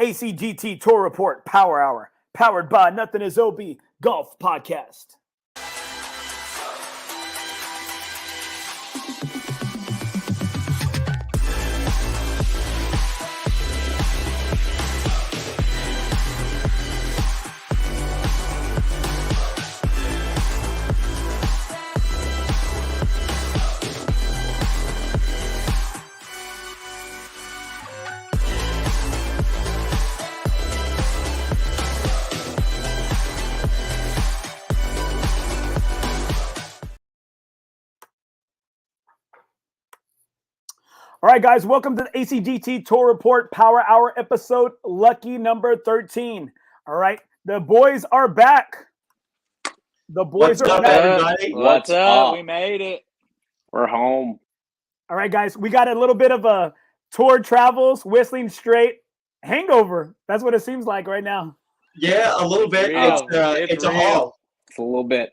ACGT Tour Report Power Hour, powered by NothingisOB Golf Podcast. All right, guys, welcome to the ACGT Tour Report Power Hour episode, lucky number 13. All right, the boys are back. The boys What's are up, back. everybody? What's up? We made it. We're home. All right, guys, we got a little bit of a Tour Travels, Whistlings Starits hangover. That's what it seems like right now. Yeah, a little bit. It's a haul. It's a little bit.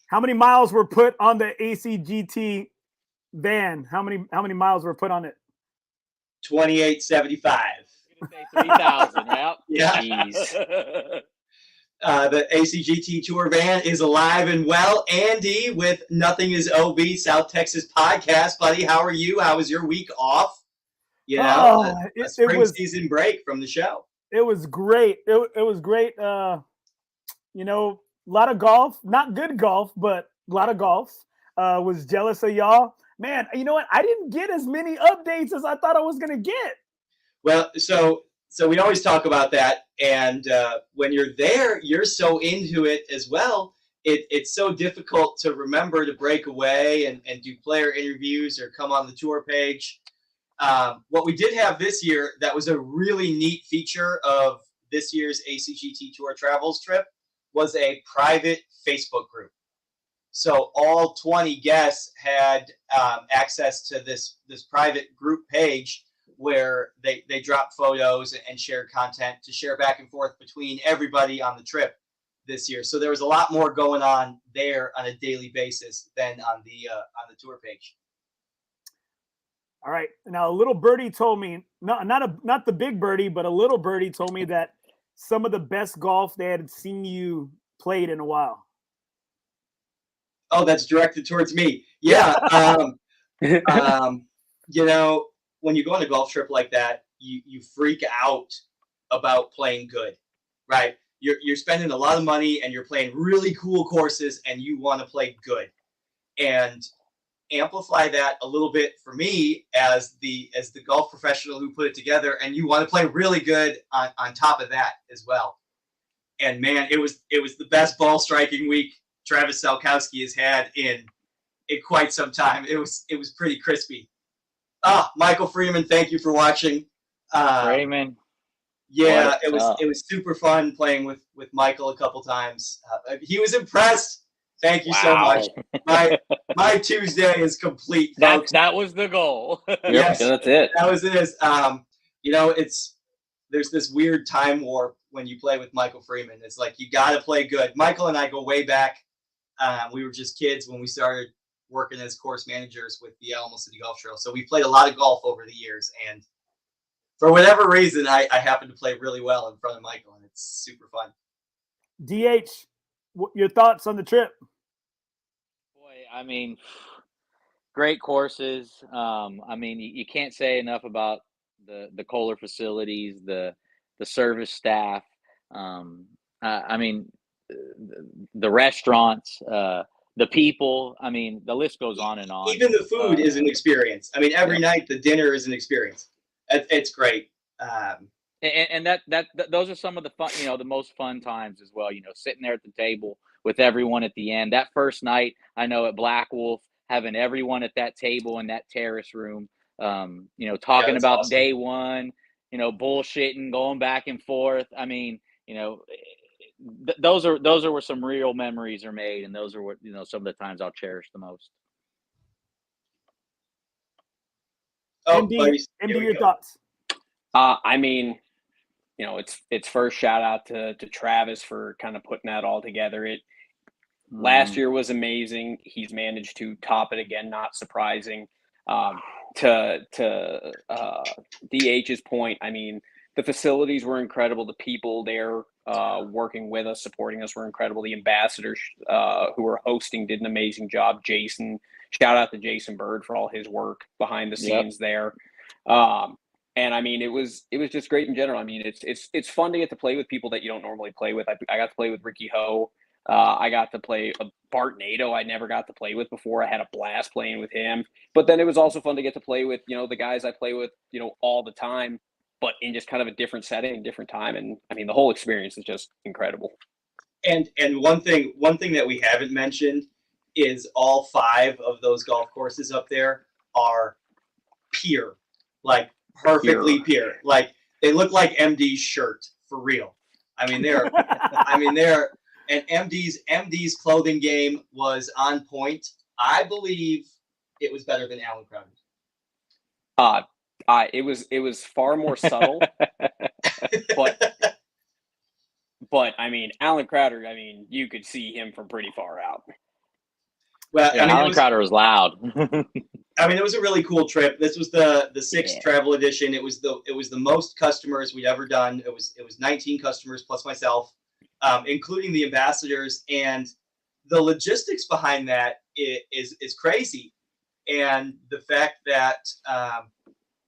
How many miles were put on the ACGT van? How many miles were put on it? 2875. 3,000. Yep. Yeah. Jeez. The ACGT Tour van is alive and well. Andy with NothingisOB South Texas podcast. Buddy, how are you? How was your week off? You know, a spring season break from the show. It was great. It was great. You know, a lot of golf. Not good golf, but a lot of golf. Was jealous of y'all. Man, you know what? I didn't get as many updates as I thought I was going to get. Well, so we always talk about that. And when you're there, you're so into it as well. It's so difficult to remember to break away and do player interviews or come on the tour page. What we did have this year that was a really neat feature of this year's ACGT Tour Travels trip was a private Facebook group. So all 20 guests had access to this private group page where they drop photos and share content to share back and forth between everybody on the trip this year. So there was a lot more going on there on a daily basis than on the tour page. All right. Now, a little birdie told me, not the big birdie, but a little birdie told me that some of the best golf they had seen you played in a while. Oh, that's directed towards me. Yeah. You know, when you go on a golf trip like that, you freak out about playing good, right? You're spending a lot of money and you're playing really cool courses and you want to play good. And amplify that a little bit for me as the golf professional who put it together, and you want to play really good on top of that as well. And man, it was the best ball striking week Travis Salkowski has had in quite some time. It was pretty crispy. Michael Freeman, thank you for watching. Freeman. Yeah, it was super fun playing with Michael a couple times. He was impressed. Thank you so much. My Tuesday is complete. That was the goal. Yes, that's it. That was it. You know, there's this weird time warp when you play with Michael Freeman. It's like you got to play good. Michael and I go way back. We were just kids when we started working as course managers with the Alamo City Golf Trail. So we played a lot of golf over the years. And for whatever reason, I happen to play really well in front of Michael, and it's super fun. DH, your thoughts on the trip? Boy, I mean, great courses. I mean, you can't say enough about the Kohler facilities, the service staff. I mean, the restaurants, the people. I mean, the list goes on and on. Even the food is an experience. I mean, every night the dinner is an experience. It's great. And those are some of the fun, you know, the most fun times as well. You know, sitting there at the table with everyone at the end. That first night, I know at Black Wolf, having everyone at that table in that terrace room. You know, talking about awesome. Day one. You know, bullshitting, going back and forth. I mean, you know. Those are where some real memories are made, and those are what, you know, some of the times I'll cherish the most. MD, your thoughts? I mean, you know, it's first shout out to Travis for kind of putting that all together. Last year was amazing. He's managed to top it again, not surprising. to DH's point, I mean, the facilities were incredible. The people there working with us, supporting us were incredible. The ambassadors who were hosting did an amazing job. Jason, shout out to Jason Bird for all his work behind the scenes there. And I mean, it was just great in general. I mean, it's fun to get to play with people that you don't normally play with. I got to play with Ricky Ho. I got to play Bart Nato. I never got to play with before. I had a blast playing with him. But then it was also fun to get to play with, the guys I play with, all the time, but in just kind of a different setting, different time. And I mean, the whole experience is just incredible. And one thing that we haven't mentioned is all 5 of those golf courses up there are pure, like perfectly pure. Like they look like MD's shirt for real. I mean, they're and MD's clothing game was on point. I believe it was better than Alan Crowder's. It was far more subtle, but I mean, Alan Crowder, I mean, you could see him from pretty far out. Well, yeah, Alan Crowder was loud. I mean, it was a really cool trip. This was the 6th travel edition. It was the most customers we'd ever done. It was 19 customers plus myself, including the ambassadors, and the logistics behind that is crazy. And the fact that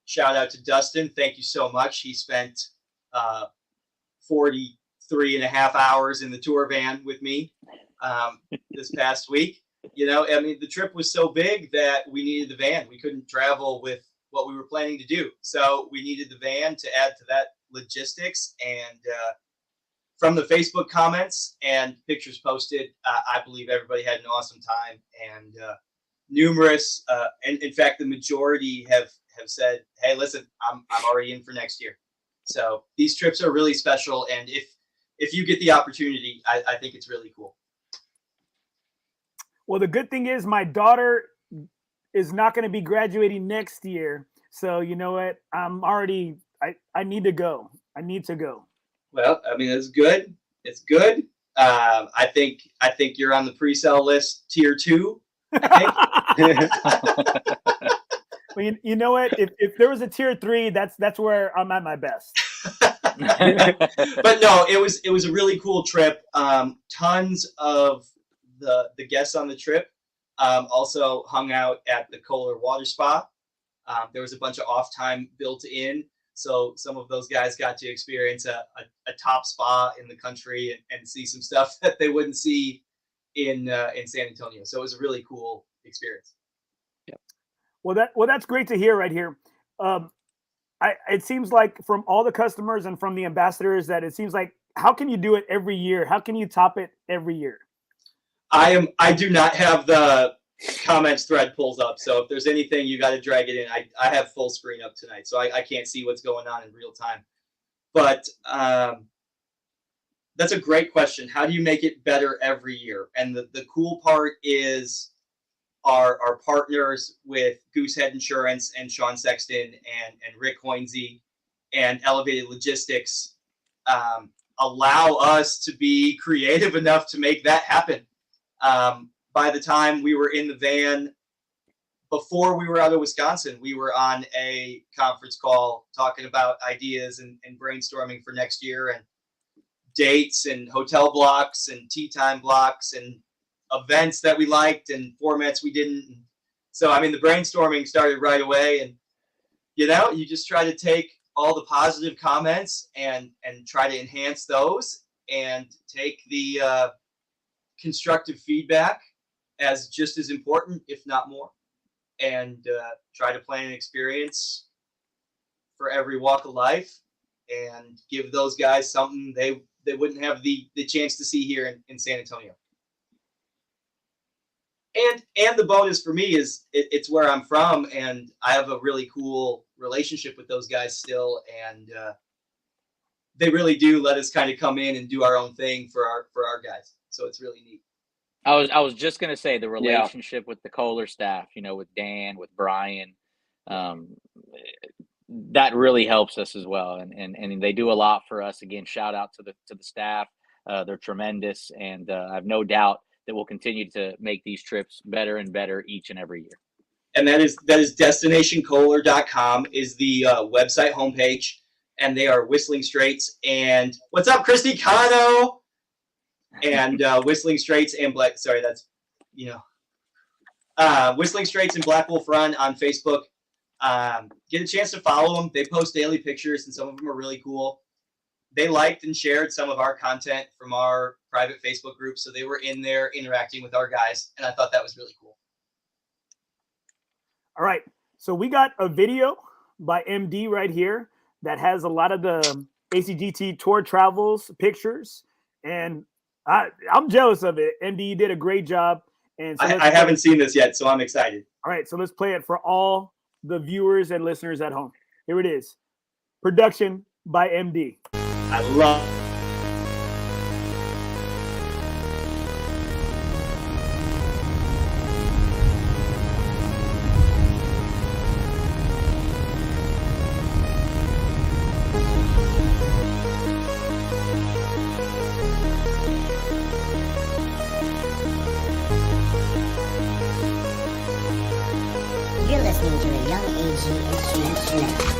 shout out to Dustin, thank you so much. He spent 43 and a half hours in the tour van with me this past week. I mean, the trip was so big that we needed the van. We couldn't travel with what we were planning to do. So we needed the van to add to that logistics. And from the Facebook comments and pictures posted, I believe everybody had an awesome time. And numerous, and in fact, the majority have said, hey, listen, I'm already in for next year. So these trips are really special. And if you get the opportunity, I think it's really cool. Well, the good thing is my daughter is not going to be graduating next year. So you know what? I need to go. I need to go. Well, I mean, it's good. It's good. I think you're on the pre-sale list, tier 2. I think. Well, you know what? If there was a tier 3, that's where I'm at my best. But no, it was a really cool trip. Tons of the guests on the trip also hung out at the Kohler Water Spa. There was a bunch of off time built in, so some of those guys got to experience a top spa in the country and see some stuff that they wouldn't see in San Antonio. So it was a really cool experience. Yep. Well, that's great to hear right here. It seems like from all the customers and from the ambassadors that it seems like, how can you do it every year? How can you top it every year? I do not have the comments thread pulls up, so if there's anything, you got to drag it in. I have full screen up tonight, so I can't see what's going on in real time. But that's a great question. How do you make it better every year? And the cool part is our partners with Goosehead Insurance and Sean Sexton and Rick Hoinsey and Elevated Logistics allow us to be creative enough to make that happen. By the time we were in the van, before we were out of Wisconsin, we were on a conference call talking about ideas and brainstorming for next year and dates and hotel blocks and tea time blocks and events that we liked and formats we didn't. So, I mean, the brainstorming started right away, and, you just try to take all the positive comments and try to enhance those and take the constructive feedback as just as important, if not more, and try to plan an experience for every walk of life and give those guys something they wouldn't have the chance to see here in San Antonio. And the bonus for me is it's where I'm from, and I have a really cool relationship with those guys still, and they really do let us kind of come in and do our own thing for our guys. So it's really neat. I was just gonna say the relationship with the Kohler staff, with Dan, with Brian, that really helps us as well, and they do a lot for us. Again, shout out to the staff. They're tremendous, and I have no doubt that we'll continue to make these trips better and better each and every year. and that is destinationkoehler.com is the website homepage, and they are Whistling Straits and what's up, Christy Cano, and Whistling Straits and Whistling Straits and Black Wolf Run on Facebook. Get a chance to follow them. They post daily pictures, and some of them are really cool. They liked and shared some of our content from our private Facebook group, so they were in there interacting with our guys, and I thought that was really cool. All right, so we got a video by MD right here that has a lot of the ACGT Tour Travels pictures, and I'm jealous of it. MD, you did a great job. And so I haven't seen this yet, so I'm excited. All right, so let's play it for all the viewers and listeners at home. Here it is. Production by MD. I love You're listening to a Young AG Instruments Mix.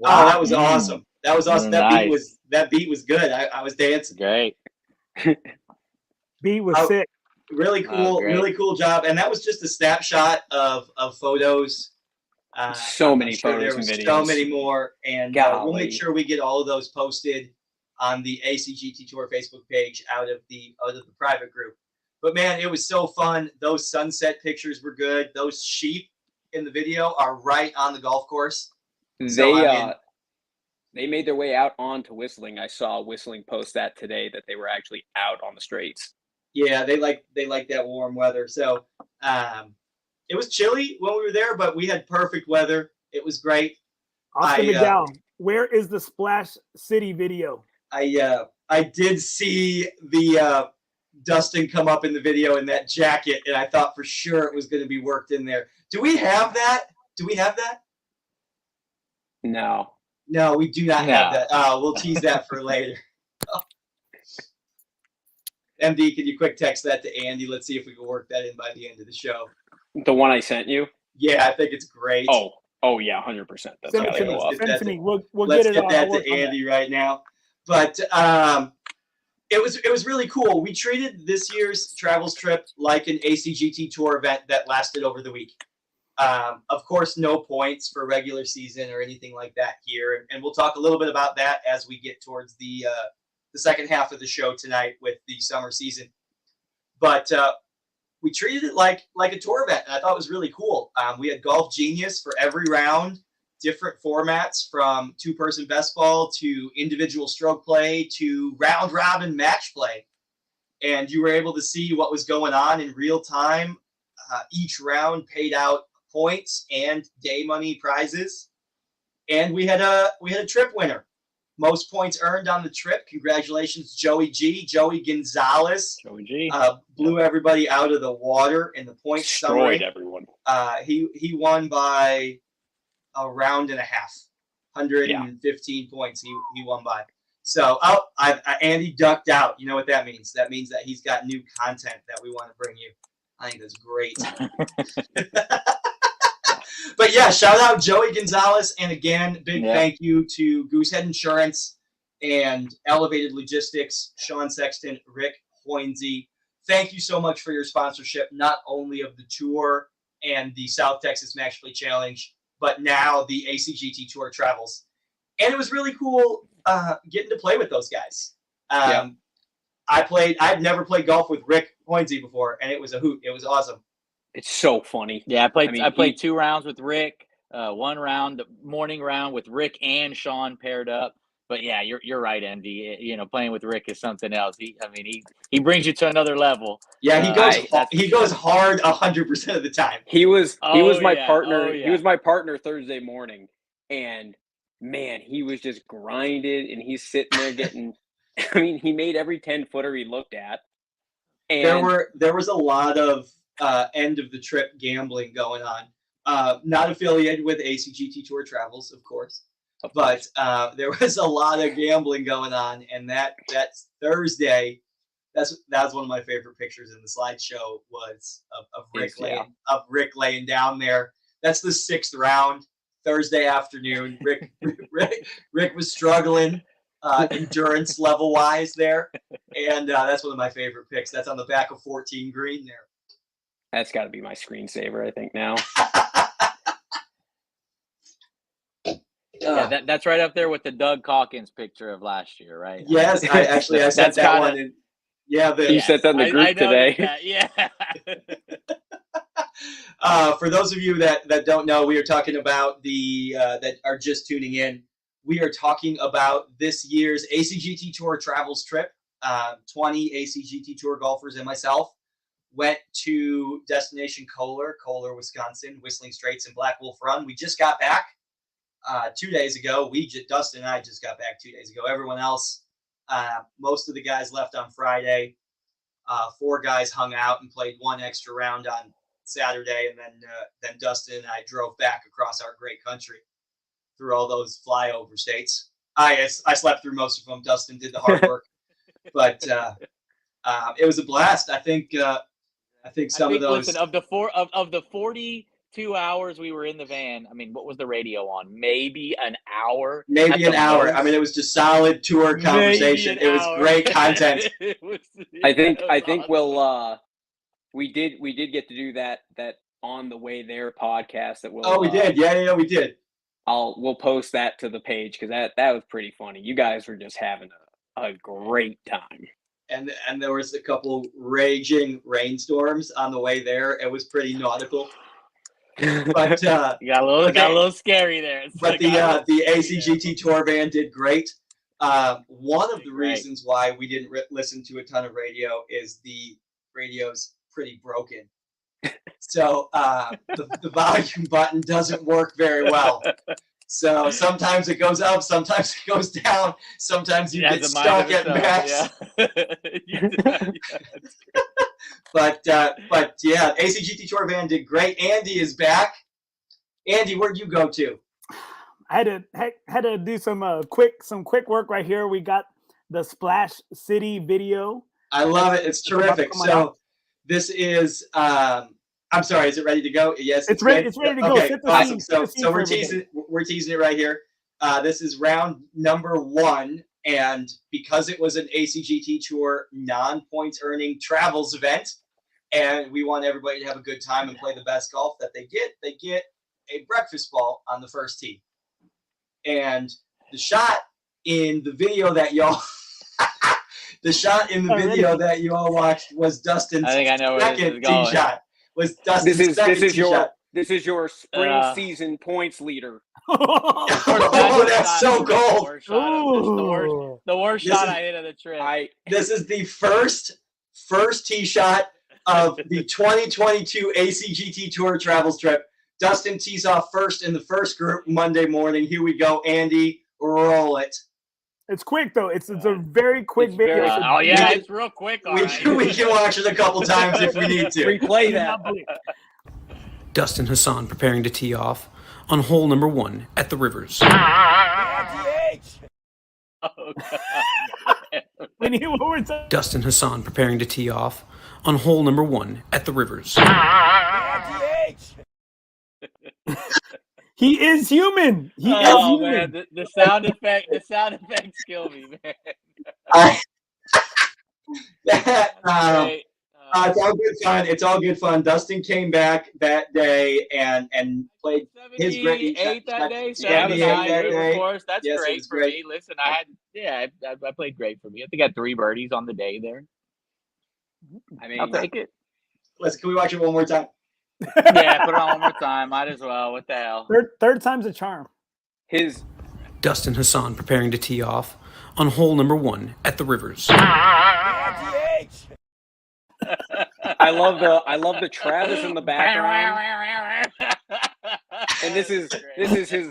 Oh, that was awesome. That was awesome. Nice. That beat was good. I was dancing. Great. Beat was sick. Really cool. Really cool job. And that was just a snapshot of photos. So many photos and videos. So many more. And we'll make sure we get all of those posted on the ACGT Tour Facebook page out of the private group. But man, it was so fun. Those sunset pictures were good. Those sheep in the video are right on the golf course. They made their way out onto Whistling. I saw Whistling post that today, that they were actually out on the straights. Yeah, they like that warm weather. So it was chilly when we were there, but we had perfect weather. It was great. Oscar McDowell, where is the Splash City video? I did see the Dustin come up in the video in that jacket, and I thought for sure it was going to be worked in there. Do we have that? No, we do not have that. We'll tease that for later. MD, can you quick text that to Andy? Let's see if we can work that in by the end of the show. The one I sent you? Yeah, I think it's great. Oh yeah, 100%. That's Send it to me. We'll let's get that to Andy right now. But it was really cool. We treated this year's Travels trip like an ACGT Tour event that lasted over the week. Of course, no points for regular season or anything like that here. And we'll talk a little bit about that as we get towards the second half of the show tonight with the summer season. But we treated it like a tour event, and I thought it was really cool. We had Golf Genius for every round, different formats from two-person best ball to individual stroke play to round-robin match play. And you were able to see what was going on in real time. Each round paid out points and day money prizes, and we had a trip winner. Most points earned on the trip. Congratulations, Joey Gonzalez. Joey G blew everybody out of the water in the point summary. Destroyed everyone. He won by a round and a half. 115 points he won by. So Andy ducked out. You know what that means? That means that he's got new content that we want to bring you. I think that's great. But yeah, shout out Joey Gonzalez. And again, big thank you to Goosehead Insurance and Elevated Logistics, Sean Sexton, Rick Hoinsey. Thank you so much for your sponsorship, not only of the tour and the South Texas Match Play Challenge, but now the ACGT Tour Travels. And it was really cool getting to play with those guys. I'd never played golf with Rick Hoinsey before, and it was a hoot. It was awesome. It's so funny. Yeah, I played 2 rounds with Rick. 1 round, the morning round with Rick and Sean paired up. But yeah, you're right, MD. You know, playing with Rick is something else. He brings you to another level. Yeah, he goes hard 100% of the time. He was my partner. He was my partner Thursday morning, and man, he was just grinded, and he's sitting there getting. I mean, he made every 10-footer he looked at. And there was a lot of end of the trip gambling going on. Not affiliated with ACGT Tour Travels, of course. But there was a lot of gambling going on, and that's Thursday. That was one of my favorite pictures in the slideshow was of Rick laying down there. That's the 6th round, Thursday afternoon. Rick was struggling endurance level wise there, and that's one of my favorite pics. That's on the back of 14 green there. That's got to be my screensaver, I think now. Yeah, that's right up there with the Doug Calkins picture of last year, right? Yes, I sent that one in. Yeah, you sent that in the group today. Yeah. For those of you that don't know, we are talking about that are just tuning in. We are talking about this year's ACGT Tour Travels trip. 20 ACGT Tour golfers and myself went to Destination Kohler, Wisconsin, Whistling Straits, and Black Wolf Run. We just got back 2 days ago. Dustin and I just got back 2 days ago. Everyone else, most of the guys left on Friday. 4 guys hung out and played 1 extra round on Saturday, and then Dustin and I drove back across our great country through all those flyover states. I slept through most of them. Dustin did the hard work, but it was a blast. I think some of those. Listen, of the 42 hours we were in the van, I mean, what was the radio on? Maybe an hour. Maybe an hour. I mean, it was just solid tour conversation. It was great content. I think we did get to do that on the way there podcast that we'll. Oh, we did. Yeah, we did. We'll post that to the page because that was pretty funny. You guys were just having a great time. And there was a couple raging rainstorms on the way there. It was pretty nautical. But got a little scary there. But the ACGT Tour van did great. One of the reasons why we didn't listen to a ton of radio is the radio's pretty broken. So the volume button doesn't work very well. So sometimes it goes up, sometimes it goes down, sometimes you get stuck at max. Yeah. But yeah, ACGT Tour van did great. Andy is back. Andy, where'd you go to? I had to do some quick work right here. We got the Splash City video. I love it. It's terrific. So this is I'm sorry, is it ready to go? Yes, it's ready to go. Okay, awesome. So we're teasing it right here. This is round number 1, and because it was an ACGT Tour non-points earning travels event, and we want everybody to have a good time and play the best golf that they get a breakfast ball on the first tee. And the shot in the video that y'all that you all watched was Dustin's second tee shot. Was Dustin's second tee shot. This is your spring season points leader. Oh, that's so cold. The worst shot I hit of the trip. This is the first tee shot of the 2022 ACGT Tour Travels trip. Dustin tees off first in the first group Monday morning. Here we go, Andy. Roll it. It's quick though. It's a very quick video. It's real quick. We can watch it a couple times if we need to. Replay that. Dustin Hassan preparing to tee off on hole number 1 at the Rivers. Oh, God. We need one more time. Dustin Hassan preparing to tee off on hole number 1 at the Rivers. He is human. He is Oh human. man, the sound effects kill me, man. Great. It's all good fun. It's all good fun. Dustin came back that day and played his great 78 that day, 78 79, that day. of course. That's Yes, it great was for great. me. Listen, I played great for me. I think I had 3 birdies on the day there. I mean, I'll take it. Can we watch it one more time? Yeah, put it on one more time. Might as well. What the hell? Third time's a charm. his Dustin Hassan preparing to tee off on hole number 1 at the Rivers. I love the Travis in the background. And this is his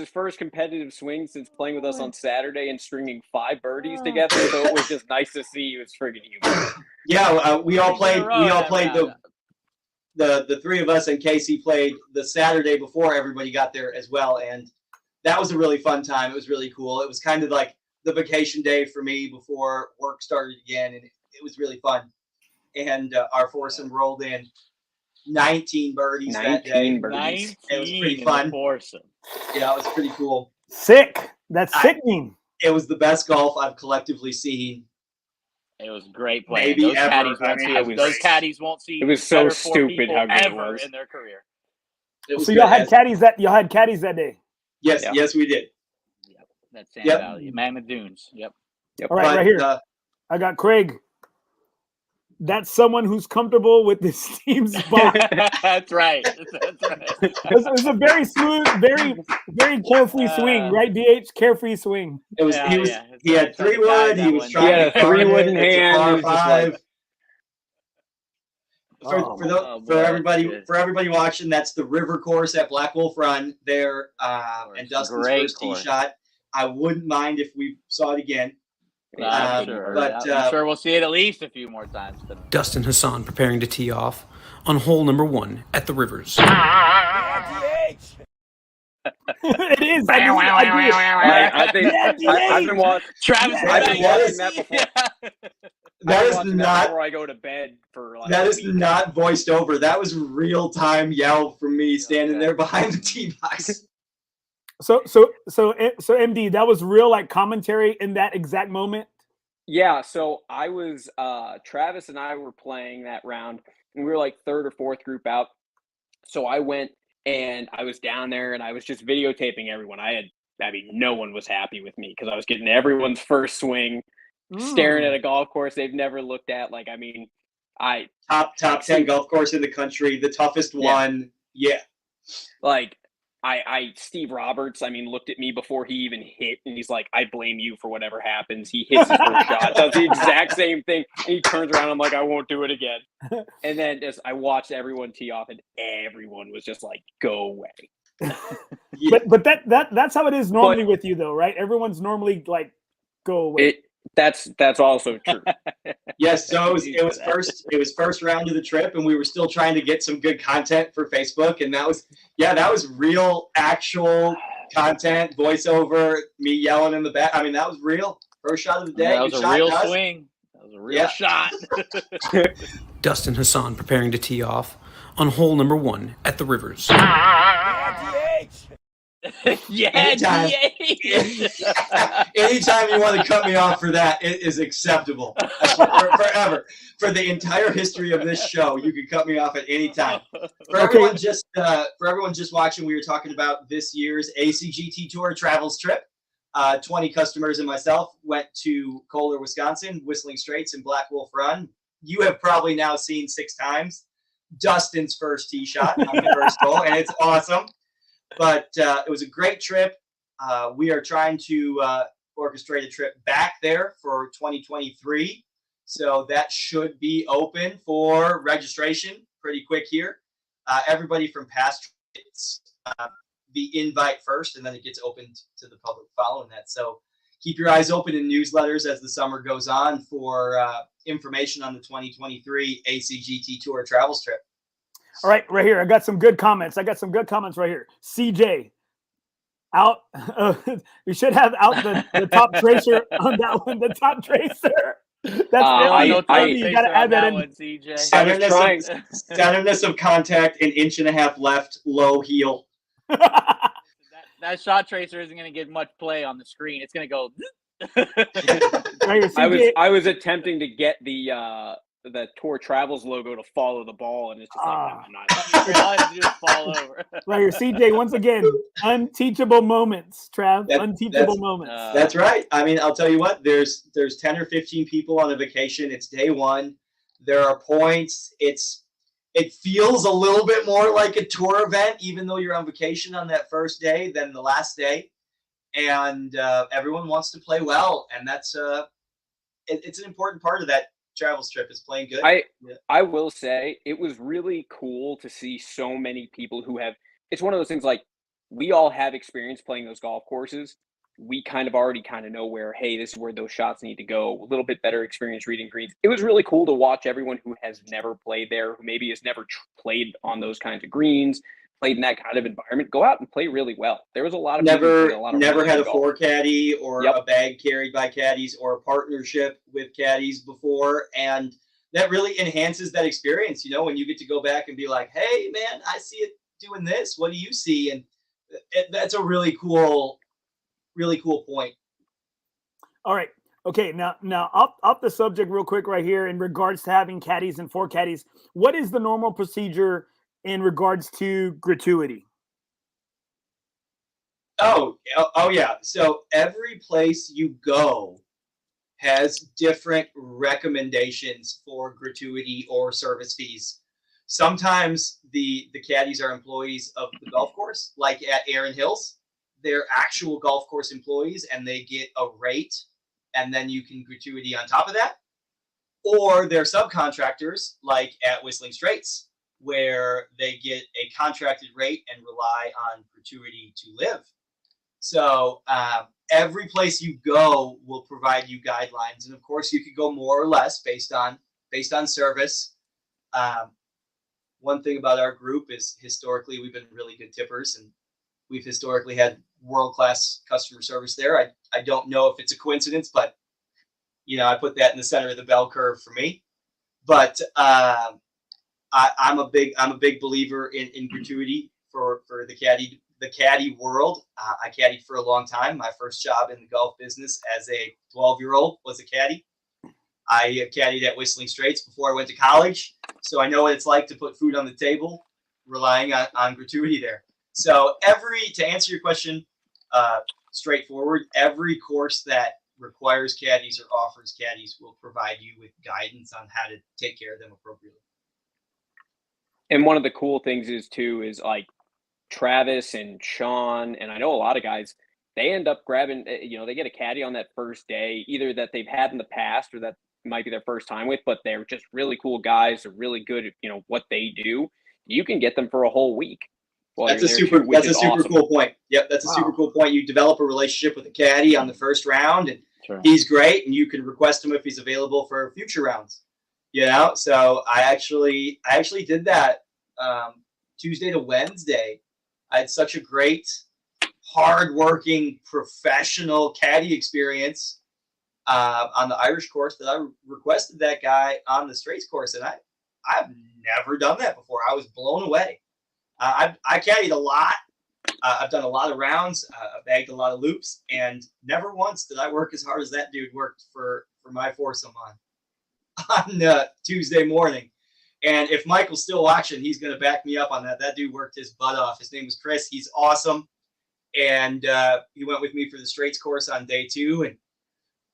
first competitive swing since playing with us on Saturday and stringing 5 birdies together. So it was just nice to see he was friggin' human. Yeah, we all played. We all Yeah, played yeah. the 3 of us, and Casey played the Saturday before everybody got there as well, and that was a really fun time. It was really cool. It was kind of like the vacation day for me before work started again, and it was really fun. And our foursome rolled in 19 birdies that day. 19 birdies. It was pretty in the fun. foursome. Yeah, it was pretty cool. Sick. That's sickening. It was the best golf I've collectively seen. It was great playing. Maybe Those ever. caddies I won't mean, see it us. was- Those caddies won't see. it was so better 4 stupid people how good it ever was. in their career. It was So good. y'all had caddies that day. Yes, Yeah. yes, we did. Yep. That's Sand Yep. Valley, Mammoth Dunes. Yep. All right, But, right here. I got Craig. That's someone who's comfortable with this team's ball. That's right. That's right. It's a very smooth, very carefree swing, right? DH, carefree swing. It was. Yeah, He was. yeah. He had Trying to 3 guide wood. that He was one. trying He had to a 3 guard wood it. in It's a hand. par He was just like- 5. Oh, For boy, everybody that's good. for everybody watching, that's the river course at Black Wolf Run there, and Dustin's Great first tee course. shot. I wouldn't mind if we saw it again. I'm sure. but, I'm sure we'll see it at least a few more times tonight. Dustin Hassan preparing to tee off on hole number 1 at the Rivers. It is. I think I've been watching. Travis, I've been that watching is- that before. That I've been is watching not before I go to bed for like. that a is week. not voiced over. That was real time yell from me standing Okay. there behind the tee box. So MD, that was real like commentary in that exact moment. Yeah, so I was Travis and I were playing that round, and we were like 3rd or 4th group out. So I went and I was down there and I was just videotaping everyone. No one was happy with me because I was getting everyone's first swing, staring at a golf course they've never looked at. Like, I mean, Top 10 golf course in the country, the toughest one. Yeah. like Steve Roberts, I mean, looked at me before he even hit, and he's like, I blame you for whatever happens. He hits his first shot, does the exact same thing, and he turns around, I'm like, I won't do it again. And then I watched everyone tee off, and everyone was just like, go away. Yeah. But that's how it is normally with you though, right? Everyone's normally like, go away. That's also true. Yes, so it was first round of the trip, and we were still trying to get some good content for Facebook, and that was real, actual content, voiceover, me yelling in the back. I mean, that was real. First shot of the day. That was Good a shot, real Dust. swing. That was a real Yeah. shot. Dustin Hassan preparing to tee off on hole number 1 at the Rivers. Yeah, Anytime. DH. Anytime you want to cut me off for that, it is acceptable. Forever. For the entire history of this show, you can cut me off at any time. For everyone just watching, we were talking about this year's ACGT Tour Travels trip. 20 customers and myself went to Kohler, Wisconsin, Whistling Starits and Black Wolf Run. You have probably now seen 6 times Dustin's first tee shot on the first hole, and it's awesome. But it was a great trip. We are trying to orchestrate a trip back there for 2023. So that should be open for registration pretty quick here. Everybody from past trips, the invite first, and then it gets opened to the public following that. So keep your eyes open in newsletters as the summer goes on for information on the 2023 ACGT Tour Travels trip. All right, right here. I got some good comments. right here. CJ, out. We should have out the top tracer on that one. The top tracer. That's no top you got to add that in. one, CJ. Centerness of contact, an inch and a half left, low heel. That shot tracer isn't going to get much play on the screen. It's going to go. Right here, I was attempting to get the Tour Travels logo to follow the ball, and it's just like, no, I'm not. All I have to do is fall over. Right here, CJ, once again, unteachable moments, Trav. Unteachable moments. That's right. I mean, I'll tell you what, there's 10 or 15 people on a vacation. It's day one. There are points. It feels a little bit more like a tour event, even though you're on vacation on that first day than the last day. And everyone wants to play well. And that's it's an important part of that Travels trip is playing good. I will say it was really cool to see so many people who have, it's one of those things like we all have experience playing those golf courses. We kind of already know where, hey, this is where those shots need to go. A little bit better experience reading greens. It was really cool to watch everyone who has never played there, who maybe has never played on those kinds of greens, played in that kind of environment, go out and play really well. There was a lot of never really had a four caddy or a bag carried by caddies or a partnership with caddies before, and that really enhances that experience. You know, when you get to go back and be like, "Hey, man, I see it doing this. What do you see?" And that's a really cool point. All right. Okay. Now up the subject real quick right here in regards to having caddies and four caddies. What is the normal procedure in regards to gratuity? Oh yeah. So every place you go has different recommendations for gratuity or service fees. Sometimes the caddies are employees of the golf course, like at Erin Hills. They're actual golf course employees and they get a rate, and then you can gratuity on top of that. Or they're subcontractors, like at Whistlings Starits, where they get a contracted rate and rely on gratuity to live. So every place you go will provide you guidelines, and of course you could go more or less based on service. One thing about our group is historically we've been really good tippers, and we've historically had world-class customer service there. I don't know if it's a coincidence, but I put that in the center of the bell curve for me. But I'm a big believer in gratuity for the caddy world. I caddied for a long time. My first job in the golf business as a 12-year-old was a caddy. I caddied at Whistlings Starits before I went to college, so I know what it's like to put food on the table, relying on gratuity there. So to answer your question, straightforward, every course that requires caddies or offers caddies will provide you with guidance on how to take care of them appropriately. And one of the cool things is like Travis and Sean, and I know a lot of guys, they end up grabbing, they get a caddy on that first day, either that they've had in the past or that might be their first time with, but they're just really cool guys. They're really good at, what they do. You can get them for a whole week. That's a super cool point. Yep, that's a super cool point. You develop a relationship with a caddy on the first round, and he's great, and you can request him if he's available for future rounds. So I actually did that Tuesday to Wednesday. I had such a great, hardworking, professional caddy experience on the Irish course that I requested that guy on the Straits course, and I've never done that before. I was blown away. I caddied a lot. I've done a lot of rounds. I bagged a lot of loops, and never once did I work as hard as that dude worked for my foursome on Tuesday morning. And if Michael's still watching, he's going to back me up on that. That dude worked his butt off. His name was Chris. He's awesome. And he went with me for the Straits course on day 2, and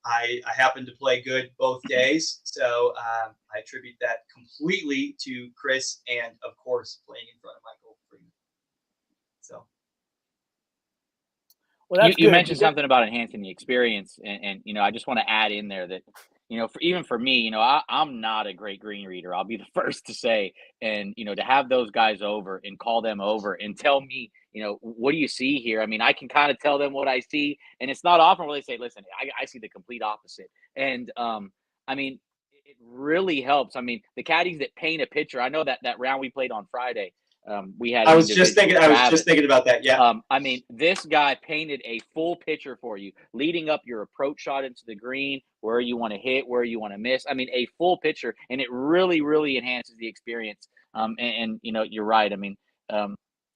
I happened to play good both days. So I attribute that completely to Chris and, of course, playing in front of Michael Freeman. So. Well, you mentioned something about enhancing the experience. And I just want to add in there that, even for me, I'm not a great green reader. I'll be the first to say, and, to have those guys over and call them over and tell me, what do you see here? I mean, I can kind of tell them what I see, and it's not often where they say, listen, I see the complete opposite. And, I mean, it really helps. I mean, the caddies that paint a picture. I know that round we played on Friday. We had. I was just thinking about that. Yeah. I mean, this guy painted a full picture for you, leading up your approach shot into the green, where you want to hit, where you want to miss. I mean, a full picture, and it really, really enhances the experience. And you know, you're right. I mean,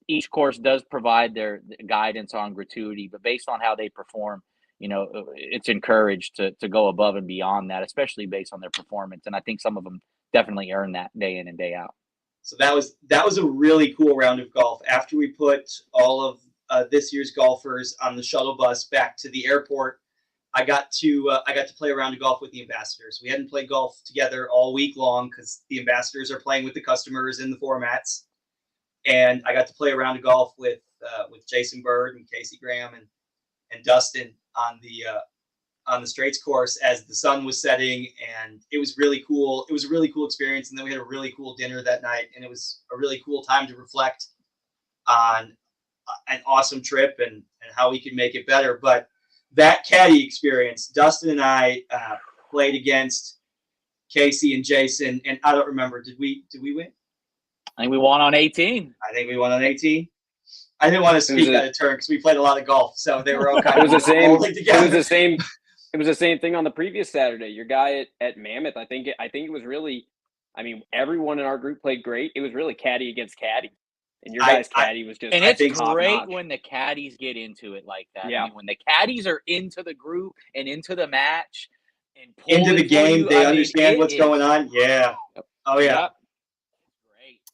each course does provide their guidance on gratuity, but based on how they perform, you know, it's encouraged to go above and beyond that, especially based on their performance. And I think some of them definitely earn that day in and day out. So that was a really cool round of golf. After we put all of this year's golfers on the shuttle bus back to the airport, I got to play a round of golf with the ambassadors. We hadn't played golf together all week long because the ambassadors are playing with the customers in the formats, and I got to play a round of golf with Jason Bird and Casey Graham and Dustin on the straights course as the sun was setting, and it was really cool. It was a really cool experience, and then we had a really cool dinner that night, and it was a really cool time to reflect on an awesome trip and how we could make it better. But that caddy experience, Dustin and I played against Casey and Jason, and I don't remember. Did we win? I think we won on 18. I think we won on 18. I didn't want to speak out of turn because we played a lot of golf, so they were all kind of holding together. It was the same thing on the previous Saturday. Your guy at Mammoth, I think it was really, I mean, everyone in our group played great. It was really caddy against caddy, and your guy's caddy was just. And it's great when the caddies get into it like that. Yeah. I mean, when the caddies are into the group and into the match and into the game, they understand what's going on. Yeah. Oh yeah. Yep.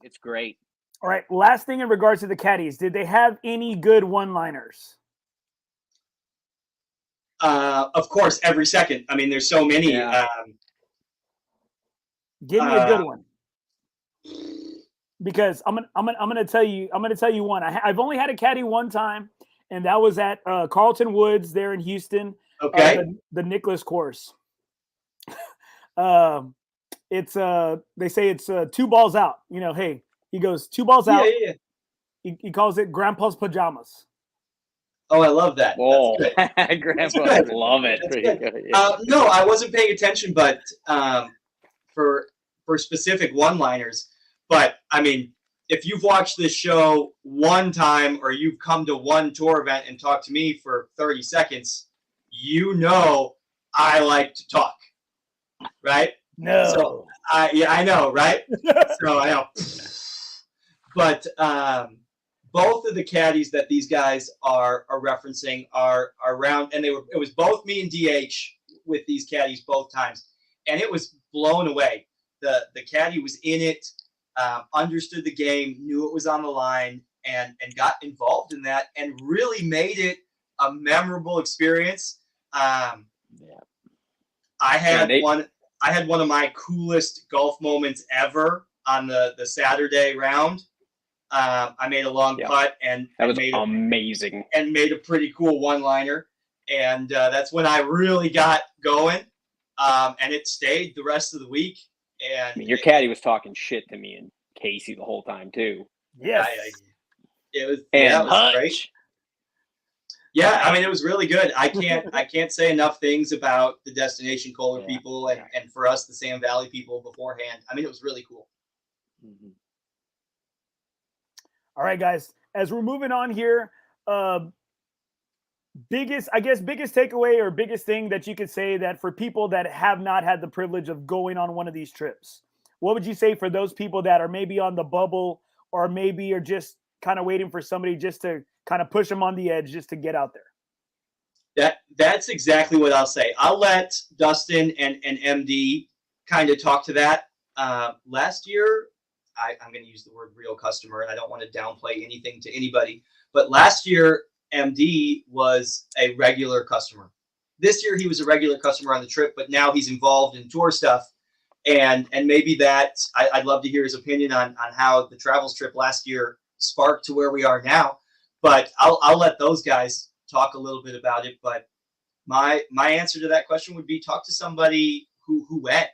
It's great. All right. Last thing in regards to the caddies, did they have any good one-liners? Of course, every second. I mean, there's so many. Yeah. Give me a good one, because I'm gonna tell you one. I've only had a caddy one time, and that was at Carlton Woods there in Houston. Okay. The Nicholas course. It's they say it's 2 balls out. You know, hey, he goes 2 balls out. Yeah. He calls it Grandpa's pajamas. Oh, I love that. Oh, Grandpa, love it. No, I wasn't paying attention, but for specific one-liners. But I mean, if you've watched this show one time or you've come to one tour event and talked to me for 30 seconds, you know I like to talk, right? No. So, I know, right? So I know. But both of the caddies that these guys are referencing are around, and it was both me and DH with these caddies both times, and it was blown away. The caddy was in it, understood the game, knew it was on the line, and got involved in that, and really made it a memorable experience. I had one of my coolest golf moments ever on the Saturday round. I made a long putt, and that was amazing, and made a pretty cool one-liner, and that's when I really got going, and it stayed the rest of the week. And I mean, your caddy was talking shit to me and Casey the whole time too. Yeah, it was great. Yeah, I mean, it was really good. I can't say enough things about the Destination Kohler people and for us, the Sam Valley people beforehand. I mean, it was really cool. Mm-hmm. All right, guys, as we're moving on here, biggest takeaway or biggest thing that you could say that for people that have not had the privilege of going on one of these trips, what would you say for those people that are maybe on the bubble or maybe are just kind of waiting for somebody just to kind of push them on the edge just to get out there? That's exactly what I'll say. I'll let Dustin and MD kind of talk to that. Last year, I'm going to use the word real customer, and I don't want to downplay anything to anybody, but last year, MD was a regular customer. This year, he was a regular customer on the trip, but now he's involved in tour stuff. And maybe that, I'd love to hear his opinion on how the Travels trip last year sparked to where we are now. But I'll let those guys talk a little bit about it. But my answer to that question would be talk to somebody who went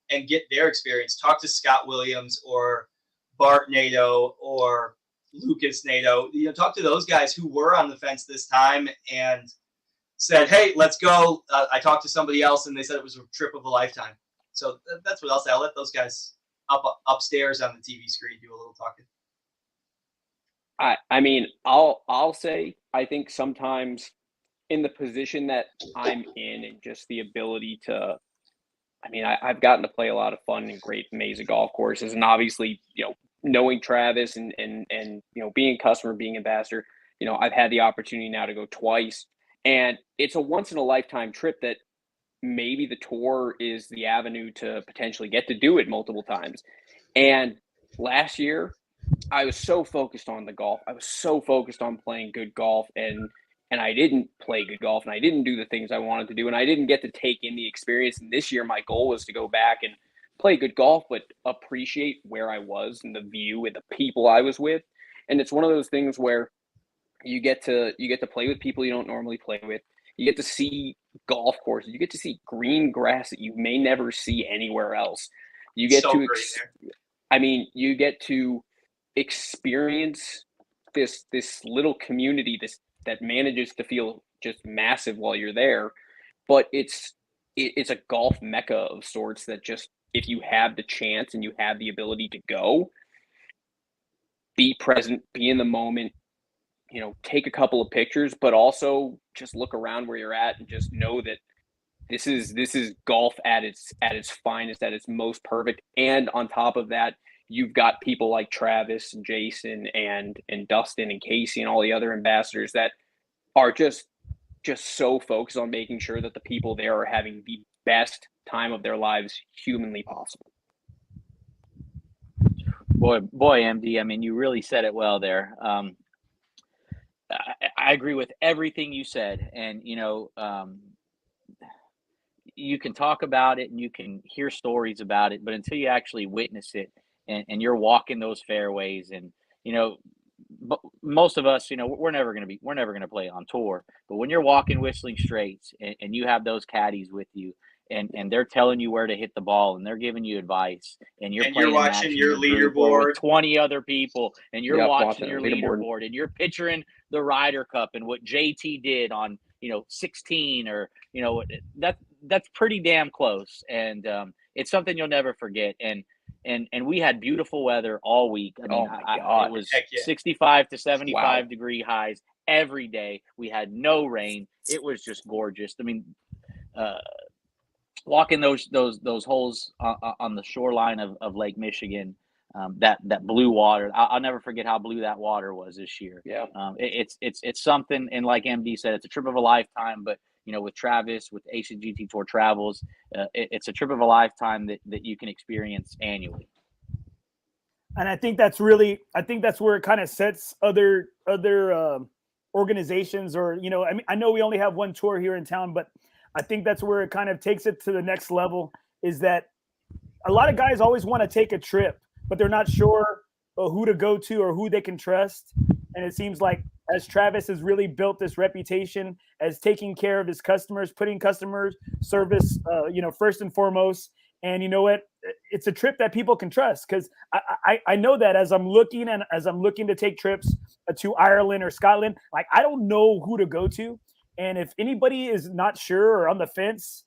and get their experience. Talk to Scott Williams or Bart Nato or Lucas Nato. You know, talk to those guys who were on the fence this time and said, "Hey, let's go." I talked to somebody else, and they said it was a trip of a lifetime. So that's what I'll say. I'll let those guys upstairs on the TV screen do a little talking. I mean, I'll say, I think sometimes in the position that I'm in and just the ability to, I mean, I've gotten to play a lot of fun and great, amazing golf courses. And obviously, you know, knowing Travis and you know, being a customer, being ambassador, you know, I've had the opportunity now to go twice. And it's a once in a lifetime trip that maybe the tour is the avenue to potentially get to do it multiple times. And last year, I was so focused on the golf. I was so focused on playing good golf, and I didn't play good golf, and I didn't do the things I wanted to do, and I didn't get to take in the experience. And this year, my goal was to go back and play good golf, but appreciate where I was and the view and the people I was with. And it's one of those things where you get to play with people you don't normally play with. You get to see golf courses. You get to see green grass that you may never see anywhere else. You get So to, great I mean, you get to experience this little community that manages to feel just massive while you're there, but it's a golf mecca of sorts that just, if you have the chance and you have the ability to go, be present, be in the moment, you know, take a couple of pictures, but also just look around where you're at and just know that this is golf at its finest, at its most perfect. And on top of that, you've got people like Travis and Jason and Dustin and Casey and all the other ambassadors that are just so focused on making sure that the people there are having the best time of their lives humanly possible. Boy, MD, I mean, you really said it well there. I agree with everything you said. And, you know, you can talk about it and you can hear stories about it, but until you actually witness it and you're walking those fairways and, you know, most of us, you know, we're never going to play on tour, but when you're walking Whistling Straits and you have those caddies with you and they're telling you where to hit the ball and they're giving you advice and you're watching your leaderboard with 20 other people and you're watching your leaderboard leaderboard and you're picturing the Ryder Cup and what JT did on, you know, 16 or, you know, that's pretty damn close. And it's something you'll never forget. And we had beautiful weather all week. I mean, it was 65 to 75 degree highs every day. We had no rain. It was just gorgeous. I mean, walking those holes on the shoreline of Lake Michigan, that blue water. I'll never forget how blue that water was this year. Yeah. It's something, and like MD said, it's a trip of a lifetime. But you know, with Travis, with ACGT Tour Travels, it's a trip of a lifetime that you can experience annually. And I think that's where it kind of sets other organizations, or, you know, I mean, I know we only have one tour here in town, but I think that's where it kind of takes it to the next level, is that a lot of guys always want to take a trip, but they're not sure who to go to or who they can trust. And it seems like as Travis has really built this reputation as taking care of his customers, putting customer service, you know, first and foremost. And you know what? It's a trip that people can trust, because I know that as I'm looking to take trips to Ireland or Scotland, like, I don't know who to go to. And if anybody is not sure or on the fence,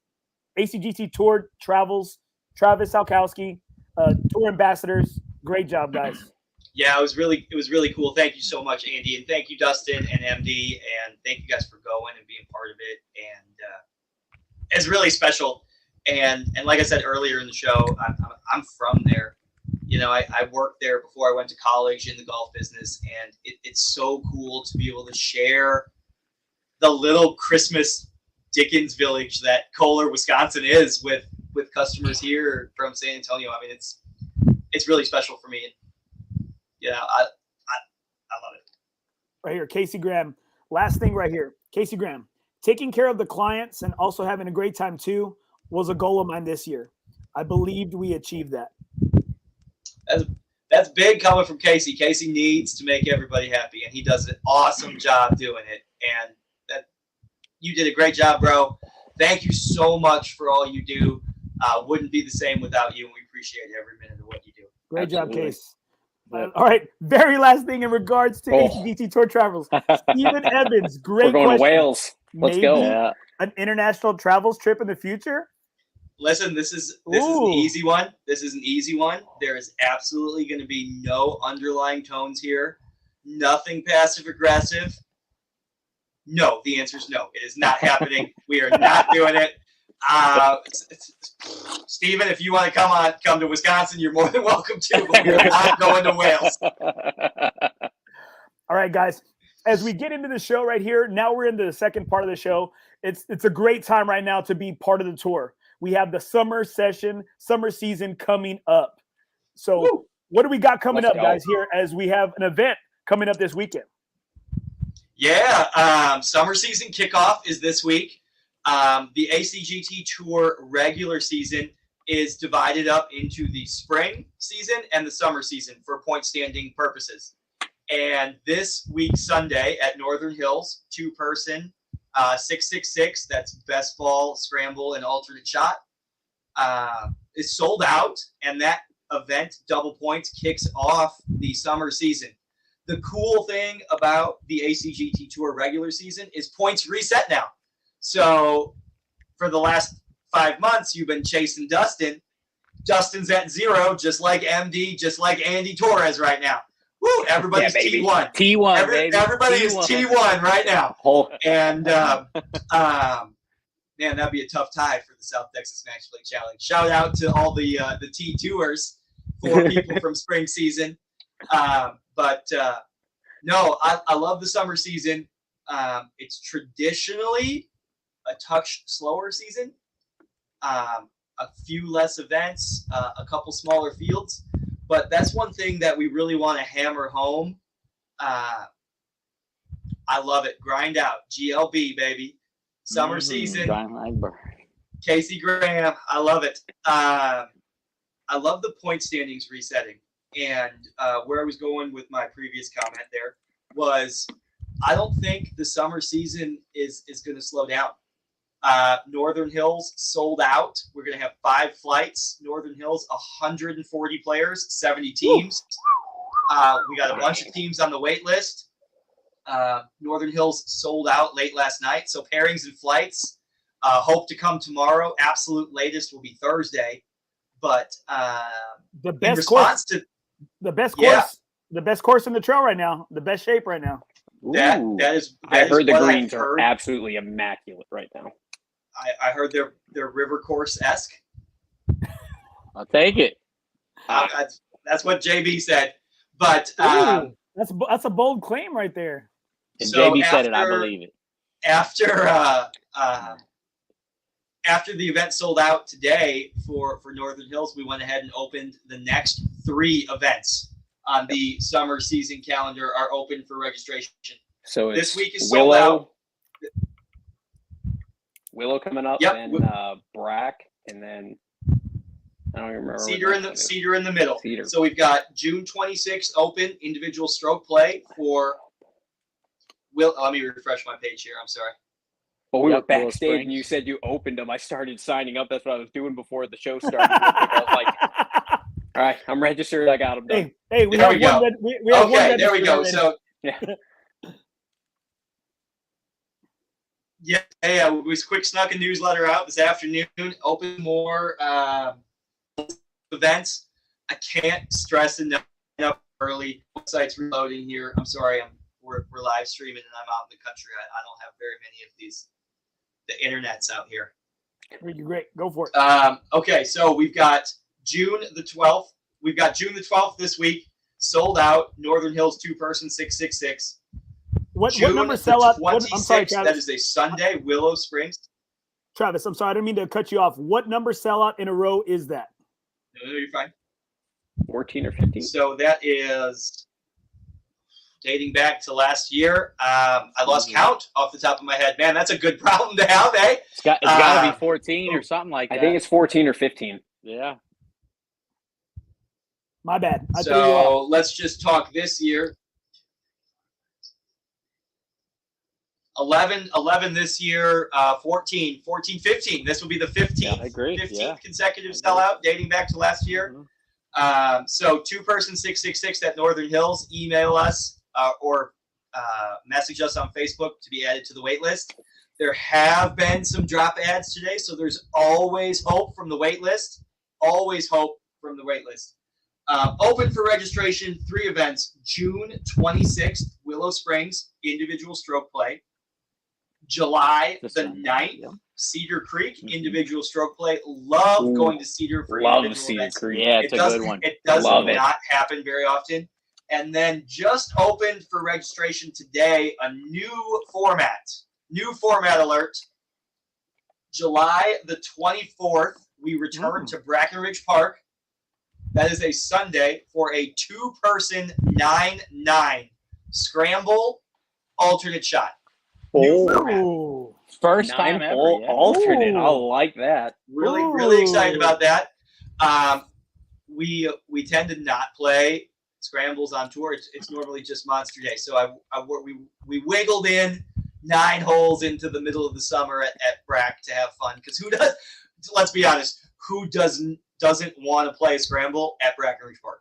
ACGT Tour Travels, Travis Salkowski, tour ambassadors, great job, guys. Yeah, it was really cool. Thank you so much, Andy, and thank you, Dustin and MD, and thank you guys for going and being part of it. And it's really special. And like I said earlier in the show, I'm from there. You know, I worked there before I went to college in the golf business, and it's so cool to be able to share the little Christmas Dickens village that Kohler, Wisconsin is with customers here from San Antonio. I mean, it's really special for me. You know, I love it. Right here, Casey Graham. Last thing right here, Casey Graham. Taking care of the clients and also having a great time too was a goal of mine this year. I believed we achieved that. That's big coming from Casey. Casey needs to make everybody happy, and he does an awesome job doing it. And that you did a great job, bro. Thank you so much for all you do. Wouldn't be the same without you, and we appreciate every minute of what you do. Great job, Case. All right, very last thing in regards to ACGT Tour Travels. Stephen Evans, great question. We're going to Wales. Let's go. An international travels trip in the future? Listen, this is an easy one. This is an easy one. There is absolutely going to be no underlying tones here. Nothing passive aggressive. No, the answer is no. It is not happening. We are not doing it. Steven, if you want to come to Wisconsin, you're more than welcome to, but we're not going to Wales. All right, guys. As we get into the show right here, now we're into the second part of the show. It's a great time right now to be part of the tour. We have the summer season coming up. So Woo. What do we got coming Let's up, go. guys, here as we have an event coming up this weekend? Yeah, summer season kickoff is this week. The ACGT Tour regular season is divided up into the spring season and the summer season for point standing purposes. And this week, Sunday at Northern Hills, 2-person, 666, that's best ball, scramble, and alternate shot, is sold out. And that event, double points, kicks off the summer season. The cool thing about the ACGT Tour regular season is points reset now. So for the last 5 months, you've been chasing Dustin. Dustin's at 0, just like MD, just like Andy Torres right now. Woo! Everybody's T1. T1, baby. Everybody T1. is T1 right now. Oh, And man, that'd be a tough tie for the South Texas Match Play Challenge. Shout out to all the T2ers, 4 people from spring season. But no, I love the summer season. It's traditionally a touch slower season. A few less events, a couple smaller fields. But that's one thing that we really want to hammer home. I love it. Grind out. GLB, baby. Summer season. Casey Graham. I love it. I love the point standings resetting. And where I was going with my previous comment there was I don't think the summer season is going to slow down. Northern Hills sold out. We're going to have 5 flights. Northern Hills, 140 players, 70 teams. We got a bunch of teams on the wait list. Northern Hills sold out late last night. So pairings and flights hope to come tomorrow. Absolute latest will be Thursday. But The best course in the trail right now. The best shape right now. that is I heard the what greens I've are heard. absolutely immaculate right now. I heard they're river course-esque. I'll take it. That's what JB said. But That's a bold claim right there. If So JB said it, I after- believe it. after the event sold out today for Northern Hills, we went ahead and opened the next 3 events on the summer season calendar are open for registration. So it's This week is sold out. Willow coming up, Yep. and Brack, and then I don't even remember. Cedar in the middle. Cedar. So we've got June 26th open individual stroke play for let me refresh my page here. I'm sorry. Well, we Yep, were Willow backstage, and Springs. you said you opened them. I started signing up. That's what I was doing before the show started. I was like, all right, I'm registered. I got them done. Hey, we There have we go. one. We have one Okay, there we go. registered So Yeah. yeah, we quick snuck a newsletter out this afternoon. Open more events. I can't stress enough early. Website's reloading here. I'm sorry. We're live streaming and I'm out in the country. I don't have very many of the internets out here. already. Great. Go for it. Okay, so we've got June the 12th. We've got June the 12th this week. Sold out. Northern Hills 2-person 666. What June number the sell out? 26th, I'm sorry, that Travis. is a Sunday, Willow Springs. Travis, I'm sorry. I didn't mean to cut you off. What number sellout in a row is that? No, you're fine. 14 or 15. So that is dating back to last year. I lost count off the top of my head. Man, that's a good problem to have, eh? It's got to be 14 or something like that. I think it's 14 or 15. Yeah. My bad. I threw you off. So let's just talk this year. 11 this year, 14, 15. This will be the 15th, Yeah, I agree. 15th Yeah. consecutive sellout dating back to last year. So 2-person 666 at Northern Hills. Email us or message us on Facebook to be added to the wait list. There have been some drop ads today, so there's always hope from the wait list. Always hope from the wait list. Open for registration, 3 events. June 26th, Willow Springs, individual stroke play. July the 9th, Cedar Creek, individual stroke play. Love going to Cedar for individual Cedar events. Creek. Yeah, it's a good one. It does not happen very often. And then just opened for registration today, a new format. New format alert. July the 24th, we return to Brackenridge Park. That is a Sunday for a 2-person 9-9 scramble alternate shot. New format. Ooh. First time ever. Yeah. Alternate. I Ooh. like that. Really excited about that. We tend to not play scrambles on tour. It's normally just Monster Day. So we wiggled in 9 holes into the middle of the summer at Brack to have fun. Because who does? Let's be honest. Who doesn't want to play a scramble at Brackenridge Park?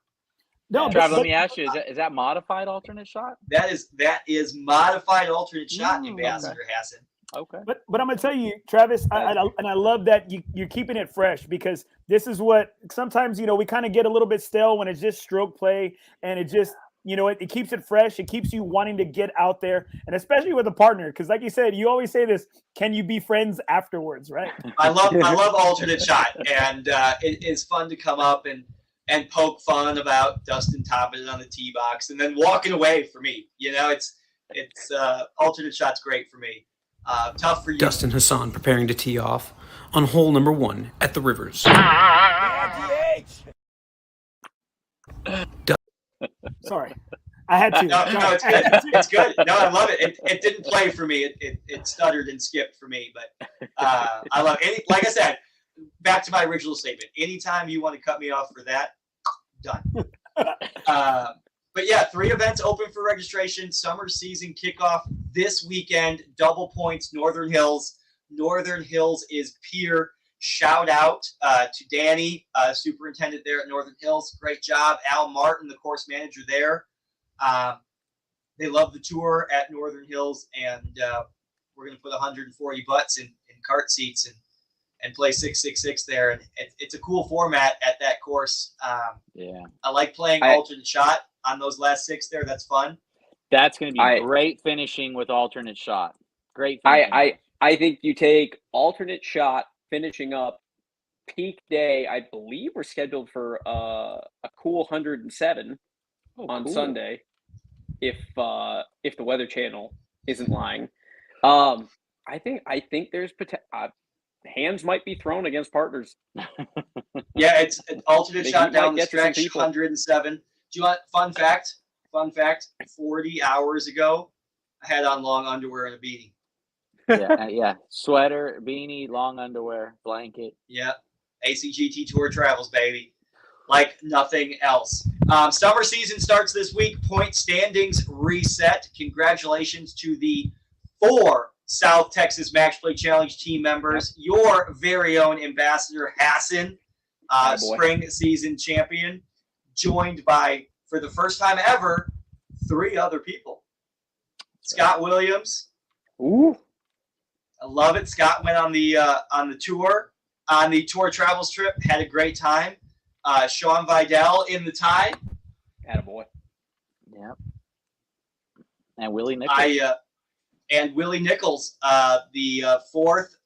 No, Trav, let me ask you: is that modified alternate shot? That is modified alternate shot, Ambassador Hassan. Okay. But I'm gonna tell you, Travis, I love that you're keeping it fresh, because this is what sometimes we kind of get a little bit stale when it's just stroke play, and it just it keeps it fresh. It keeps you wanting to get out there, and especially with a partner, because like you said, you always say this: can you be friends afterwards, right? I love alternate shot, and it is fun to come up and poke fun about Dustin topping it on the tee box and then walking away for me. It's alternate shot's great for me. Tough for you. Dustin Hassan preparing to tee off on hole number 1 at the Rivers. Sorry, I had to. No, it's good. It's good. No, I love it. It didn't play for me. It stuttered and skipped for me, but I love it. Like I said, back to my original statement. Anytime you want to cut me off for that, done. But yeah, 3 events open for registration. Summer season kickoff this weekend. Double points, Northern Hills. Northern Hills is Pier. Shout out to Danny, superintendent there at Northern Hills. Great job. Al Martin, the course manager there. They love the tour at Northern Hills, and we're going to put 140 butts in cart seats and play 666 there. And it's a cool format at that course. Yeah. I like playing alternate shot on those last 6 there. That's fun. That's going to be great finishing with alternate shot. Great finishing. I think you take alternate shot finishing up peak day. I believe we're scheduled for a cool 107 on Sunday, if the Weather Channel isn't lying. I think there's hands might be thrown against partners. Yeah, it's an alternate shot down the stretch, 107. Do you want fun fact? Fun fact, 40 hours ago, I had on long underwear and a beanie. Yeah. Sweater, beanie, long underwear, blanket. Yeah. ACGT Tour Travels, baby. Like nothing else. Summer season starts this week. Point standings reset. Congratulations to the 4 South Texas Match Play Challenge team members. Your very own Ambassador Hassan, spring season champion, joined by, for the first time ever, 3 other people. Scott Williams. Ooh. I love it. Scott went on the tour, on the Tour Travels trip, had a great time. Sean Vidal in the tie. Attaboy. Yep. And Willie Nichols. And Willie Nichols, the 4th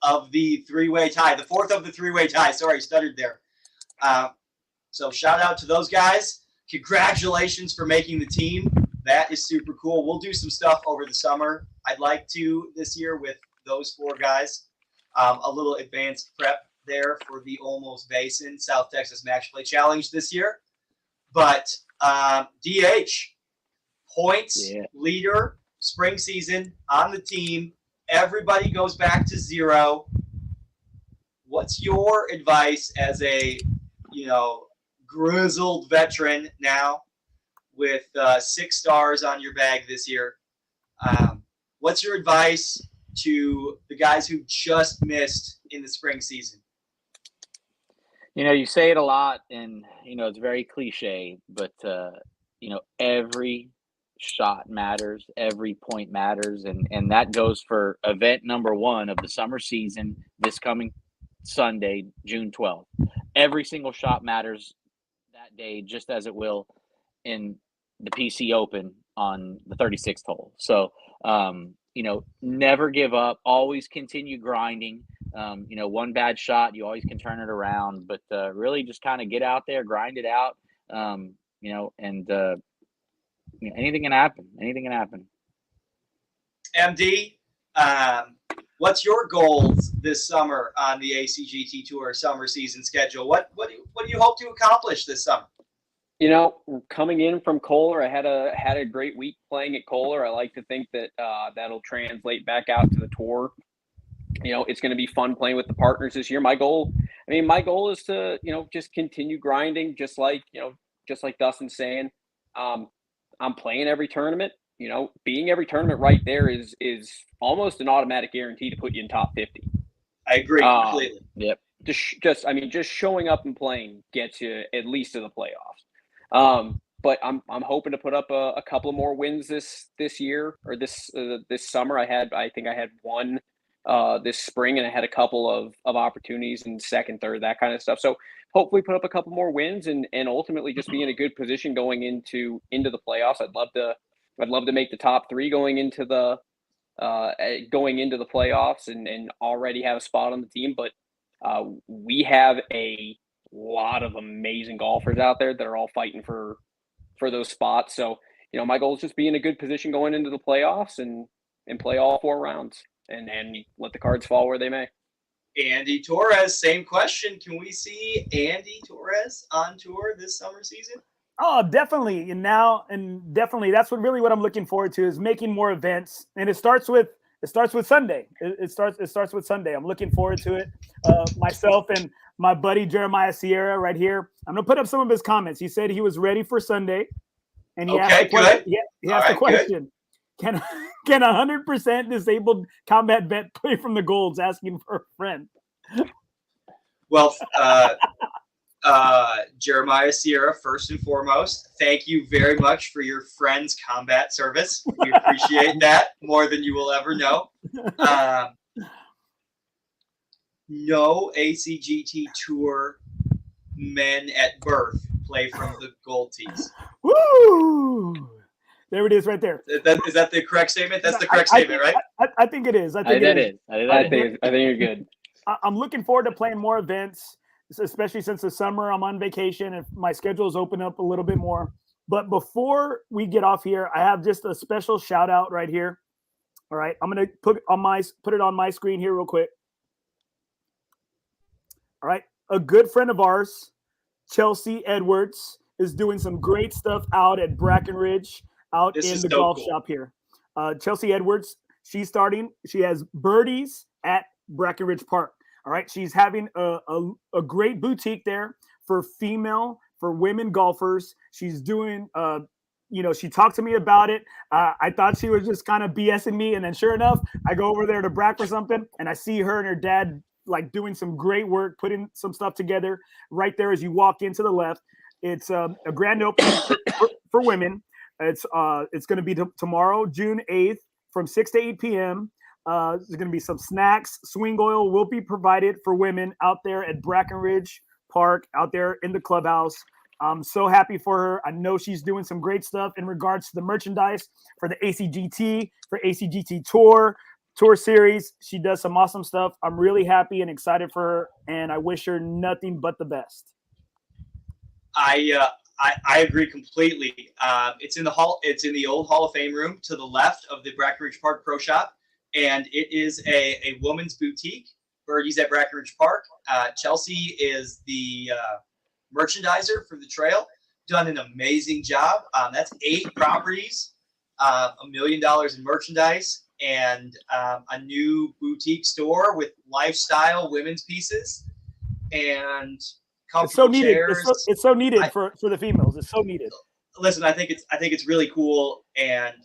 of the 3-way tie. The 4th of the 3-way tie. Sorry, stuttered there. So shout out to those guys. Congratulations for making the team. That is super cool. We'll do some stuff over the summer. I'd like to this year with those 4 guys. A little advanced prep there for the Olmos Basin South Texas Match Play Challenge this year. But DH, points leader, spring season on the team. Everybody goes back to 0. What's your advice as a, grizzled veteran now with 6 stars on your bag this year? What's your advice to the guys who just missed in the spring season? You say it a lot, and it's very cliche, but every shot matters. Every point matters. And that goes for event number 1 of the summer season this coming Sunday, June 12th. Every single shot matters that day, just as it will in the PC Open on the 36th hole. So, never give up. Always continue grinding. One bad shot, you always can turn it around. But really just kind of get out there, grind it out, anything can happen. Anything can happen. MD, what's your goals this summer on the ACGT Tour summer season schedule? What do you hope to accomplish this summer? Coming in from Kohler, I had a great week playing at Kohler. I like to think that that'll translate back out to the tour. It's going to be fun playing with the partners this year. My goal is to, just continue grinding, just like Dustin's saying. I'm playing every tournament. Being every tournament right there is almost an automatic guarantee to put you in top 50. I agree completely. Yep. Just showing up and playing gets you at least to the playoffs. But I'm hoping to put up a couple of more wins this year or this summer. I think I had one this spring, and I had a couple of opportunities in second, third, that kind of stuff. So hopefully put up a couple more wins and ultimately just be in a good position going into the playoffs. I'd love to make the top 3 going into the playoffs and already have a spot on the team. But we have a lot of amazing golfers out there that are all fighting for those spots. So, my goal is just be in a good position going into the playoffs and play all 4 rounds and let the cards fall where they may. Andy Torres, same question. Can we see Andy Torres on tour this summer season? Oh, definitely. And definitely that's what I'm looking forward to is making more events. And it starts with Sunday. It starts with Sunday. I'm looking forward to it. Myself and my buddy Jeremiah Sierra right here. I'm gonna put up some of his comments. He said he was ready for Sunday, and he asked the question: Can 100% disabled combat vet play from the golds? Asking for a friend. Well, Jeremiah Sierra, first and foremost, thank you very much for your friend's combat service. We appreciate that more than you will ever know. No ACGT Tour men at birth play from the gold tees. Woo! There it is right there. Is that the correct statement? That's the correct statement, right? I think it is. I think you're good. I'm looking forward to playing more events, especially since the summer I'm on vacation and my schedule is open up a little bit more. But before we get off here, I have just a special shout out right here. All right, I'm gonna put it on my screen here real quick. All right, a good friend of ours, Chelsea Edwards, is doing some great stuff out at Brackenridge, out in the golf shop here. Chelsea Edwards, she has birdies at Brackenridge Park. All right, she's having a great boutique there for women golfers. She's doing, she talked to me about it. I thought she was just kind of BSing me, and then sure enough, I go over there to Brack for something, and I see her and her dad like doing some great work, putting some stuff together right there as you walk into the left. It's a grand opening for women. It's going to be tomorrow, June 8th, from 6 to 8 p.m. There's going to be some snacks. Swing oil will be provided for women out there at Brackenridge Park, out there in the clubhouse. I'm so happy for her. I know she's doing some great stuff in regards to the merchandise for the ACGT, for ACGT Tour Series. She does some awesome stuff. I'm really happy and excited for her, and I wish her nothing but the best. I agree completely. It's in the old Hall of Fame room to the left of the Brackenridge Park Pro Shop, and it is a woman's boutique. Birdies at Brackenridge Park. Chelsea is the merchandiser for the trail. Done an amazing job. That's 8 properties, $1 million in merchandise, and a new boutique store with lifestyle women's pieces and comfortable chairs. It's so needed for the females. It's so needed. Listen, I think it's really cool, and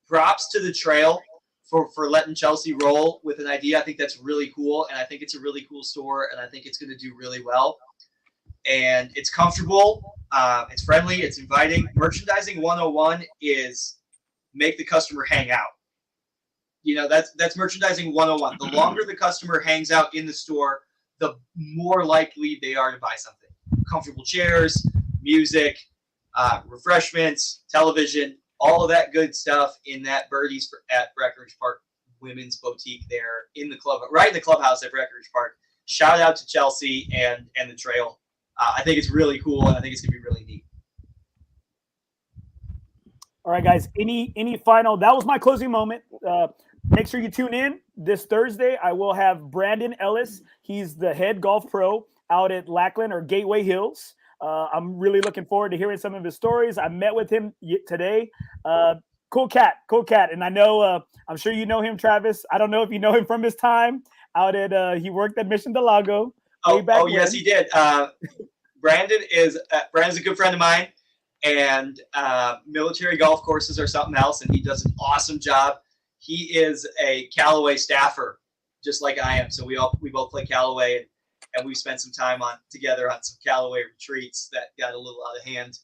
props to the trail for letting Chelsea roll with an idea. I think that's really cool, and I think it's a really cool store, and I think it's going to do really well. and it's comfortable. It's friendly. It's inviting. Merchandising 101 is make the customer hang out. You know, that's merchandising 101. The longer the customer hangs out in the store, the more likely they are to buy something. Comfortable chairs, music, refreshments, television, all of that good stuff in that Birdies at Breckenridge Park Women's Boutique there in the club, right in the clubhouse at Breckenridge Park. Shout out to Chelsea and the trail. I think it's really cool, and I think it's going to be really neat. All right, guys. Any final? That was my closing moment. Make sure you tune in this Thursday. I will have Brandon Ellis. He's the head golf pro out at Lackland or Gateway Hills. I'm really looking forward to hearing some of his stories. I met with him today. Cool cat. And I know, I'm sure you know him, Travis. I don't know if you know him from his time out at, he worked at Mission del Lago. Yes, he did. Brandon's a good friend of mine, and military golf courses are something else, and he does an awesome job. He is a Callaway staffer, just like I am. So we both play Callaway, and we spent some time together on some Callaway retreats that got a little out of hand.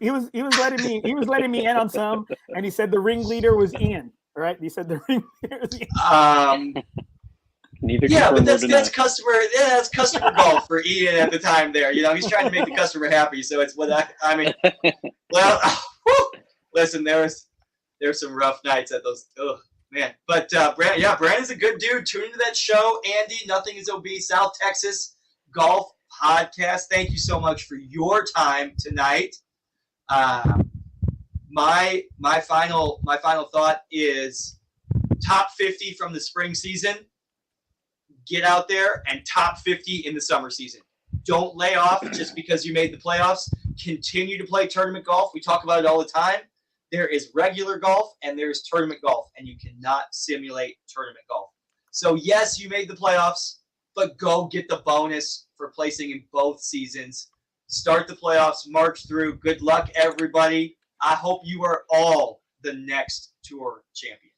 He was letting me in on some, and he said the ringleader was Ian. Right? He said the ringleader was Ian. Neither. Yeah, but that's customer. Yeah, that's customer golf for Ian at the time. There, you know, he's trying to make the customer happy. So it's what I mean. Well, listen, there's some rough nights at those. Oh man, but Brandon's a good dude. Tune into that show, Andy. NothingisOB South Texas Golf Podcast. Thank you so much for your time tonight. My final thought is top 50 from the spring season. Get out there and top 50 in the summer season. Don't lay off just because you made the playoffs. Continue to play tournament golf. We talk about it all the time. There is regular golf and there's tournament golf, and you cannot simulate tournament golf. So yes, you made the playoffs, but go get the bonus for placing in both seasons. Start the playoffs, march through. Good luck, everybody. I hope you are all the next tour champion.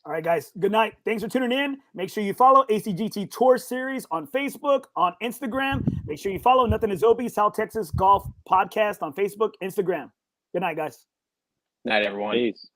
All right, guys. Good night. Thanks for tuning in. Make sure you follow ACGT Tour Series on Facebook, on Instagram. Make sure you follow NothingisOB South Texas Golf Podcast on Facebook, Instagram. Good night, guys. Night, everyone. Peace.